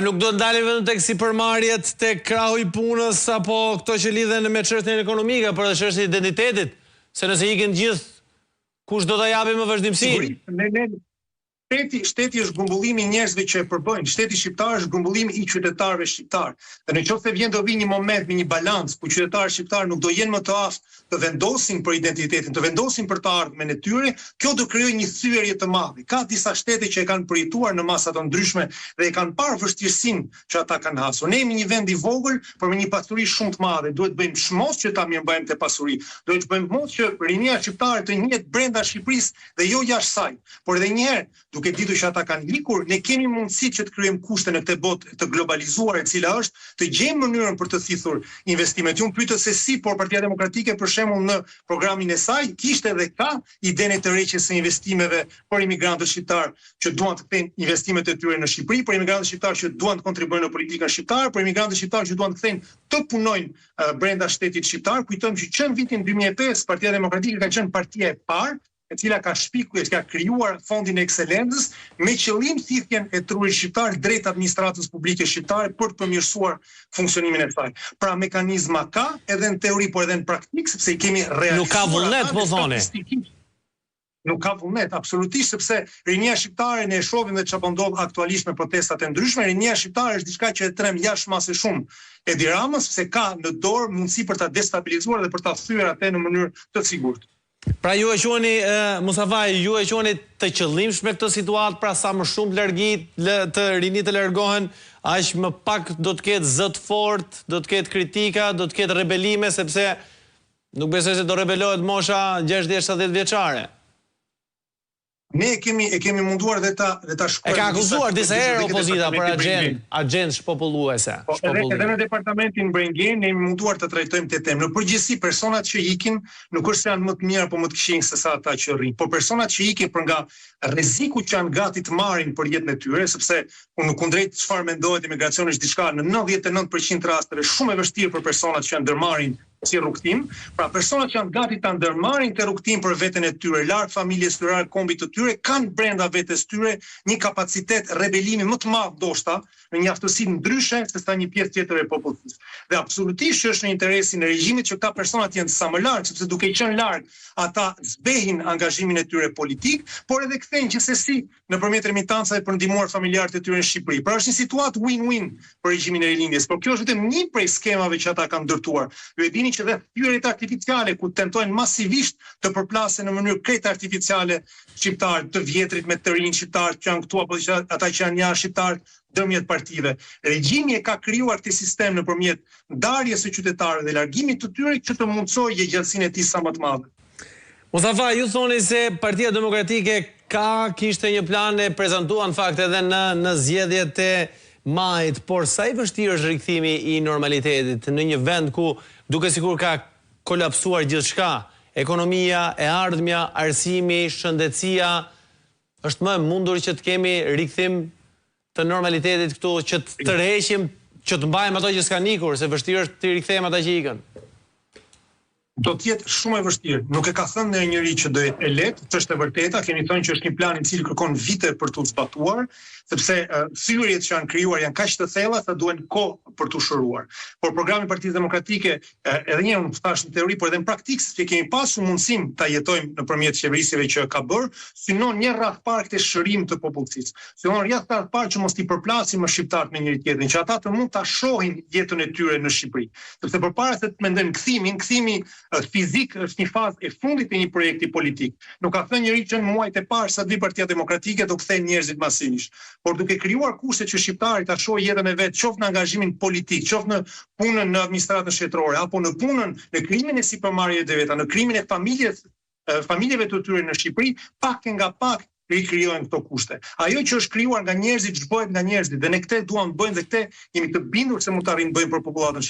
Nuk do të ndalim vetëm tek sipërmarrjet, tek krahu I punës apo këto që lidhen me çështjen ekonomike, por edhe çështja e identitetit, se nëse ikin gjithë, kush do ta japi më vazhdimsinë? Shteti është grumbullimi I njerëzve që e përbëjnë. Shteti shqiptar është grumbullimi I qytetarëve shqiptar. Dhe nëse vjen të vijë një moment me një balancë ku qytetarët shqiptar nuk do jenë më të aftë të vendosin për identitetin, të vendosin për të ardhmen e tyre, kjo do krijojë një thyerje të madhe. Ka disa shtete që e kanë përjetuar në masa të ndryshme dhe e kanë parë vështirësinë që ata kanë hasur. Ne jemi një vend I vogël, por me një pasuri shumë të madhe. Duhet bëjmë shmos që ta mirëmbajmë të pasuri. Duhet bëjmë mos që rinia shqiptare të njihet brenda Shqipërisë dhe jo jashtë saj. Por edhe një herë, duke ditur që ata kanë ikur, ne kemi mundësi që të krijojmë kushte në këtë botë të globalizuar e cila është, të gjejmë mënyrën për të thithur investimet. Ju pyetët se si, por Partia Demokratike për shembull në programin e saj kishte edhe ka idenë të rreqjes së investimeve për imigrantët shqiptar që duan të kthejnë investimet e tyre në Shqipëri, për imigrantët shqiptar që duan të kontribuojnë në politikën shqiptare, për imigrantët shqiptar që duan të kthejnë të punojnë brenda shtetit shqiptar. Kujtojmë që në vitin 2005 Partia Demokratike ka qenë partia e parë e cila ka shpikur, ka krijuar fondin e ekselencës me qëllim thithjen e trurit shqiptar drejt administratës publike shqiptare për të përmirësuar funksionimin e saj. Pra mekanizma ka edhe në teori por edhe në praktik sepse I kemi realizuar. Nuk ka vullnet po thoni. Nuk ka vullnet, absolutisht, sepse rinia shqiptare ne e shohim dhe çfarë ndodh aktualisht me protestat e ndryshme. Rinia shqiptare është diçka që e trem jashtëmase shumë Edi Ramës, sepse ka në dorë mundësi për ta destabilizuar dhe për ta thyer atë në mënyrë të sigurt. Pra ju e quheni Musavaj, ju e quheni të qëllimshme këtë situatë, pra sa më shumë të rinit të largohen, aq më pak do të ketë zë të fortë, do të ketë kritika, do të ketë rebelime, sepse nuk besoj se do rebelohet mosha 60-70 vjeçare. Ne e kemi munduar dhe ta shkruajmë. E ka akuzuar disa herë opozita për agjendë shpopulluese. Edhe në departamentin Brengjen ne jemi munduar të trajtojmë këtë temë. Në përgjithësi personat që ikin nuk është se janë më të mirë apo më të këqij se sa ata që rrin, por personat që ikin për nga rreziku që janë gati të marrin për jetën e tyre, sepse unë kundrejt çfarë mendohet imigracioni është diçka në 99% të rasteve shumë e vështirë për personat që janë ndërmarrin si rrugtim, pra personat që janë gati ta ndërmarrin të rrugtim për veten e tyre, larg familjes tyre, larg kombit të tyre, kanë brenda vetes tyre një kapacitet rebelimi më të madh ndoshta në një aftësi ndryshe se sa një pjesë tjetër e popullit. Dhe absolutisht që është në interesin e regjimit që këta personat jenë sa më larg, sepse duke qenë larg, ata zbehin angazhimin e tyre politik, por edhe kthejnë gjithsesi nëpërmjet remitancave për ndihmuar familjarët e tyre në Shqipëri. Pra është një situatë win-win për regjimin e rilindjes, por kjo është vetëm një prej skemave që ata kanë ndërtuar. Ju e dini që dhe thyrjet artificiale ku tentojnë masivisht të përplasen në mënyrë krejt artificiale shqiptar të vjetrit me të rinj shqiptar që janë këtu apo ata që janë jashtë shqiptar ndërmjet partive. Regjimi e ka krijuar këtë sistem nëpërmjet ndarjes së qytetarëve dhe largimit të tyre që të mundsojë gjallësinë e tij sa më të madhe. Mustafa, ju thoni se Partia Demokratike kishte një plan e prezantuar në fakt edhe në zgjedhjet e majit, por sa I vështirë është rikthimi I normalitetit në një vend ku duke sikur ka kolapsuar gjithçka, ekonomia, e ardhmja, arsimi, shëndetësia, është më e mundur që të kemi rikthim të normalitetit këtu, që të tërheqim, që të mbajmë ato që s'kan ikur, se vështirë është të rikthejmë ata që ikën. Do të jetë shumë e vështirë. Nuk e ka thënë ndonjë njeri që do jetë e lehtë, është e vërteta, kemi thënë që është një plan I cili kërkon vite për t'u zbatuar, sepse thyrjet që janë krijuar janë kaq të thella sa duhen kohë për t'u shëruar. Por programi I Partisë Demokratike, edhe një unë thash në teori, por edhe në praktikë, sepse kemi pasur mundësim ta jetojmë nëpërmjet qeverisjeve që ka bërë, synon një radhë parë këtë shërim të popullsisë. Synon një radhë parë që mos t'i përplasim më shqiptarët me njëri tjetrin, që ata të mund ta shohin jetën e tyre në Shqipëri. Sepse përpara se të mendojmë kthimi fizik është një fazë e fundit e një projekti politik. Nuk ka thënë njëri që në muajt e parë sa vi Partia Demokratike do kthejnë njerëzit masivisht, por duke krijuar kushte që shqiptarit ta shohin jetën e vet, qoftë në angazhimin politik, qoftë në punën në administratën shtetërore, apo në punën në krijimin e sipërmarrjeve të veta, në krijimin e familjeve të tyre në Shqipëri, pak nga pak rikrijojnë këto kushte. Ajo që është krijuar nga njerëzit zhbohet nga njerëzit dhe ne këtë duam të bëjmë dhe këtë jemi të bindur se mund të arrijmë të bëjmë për popullatën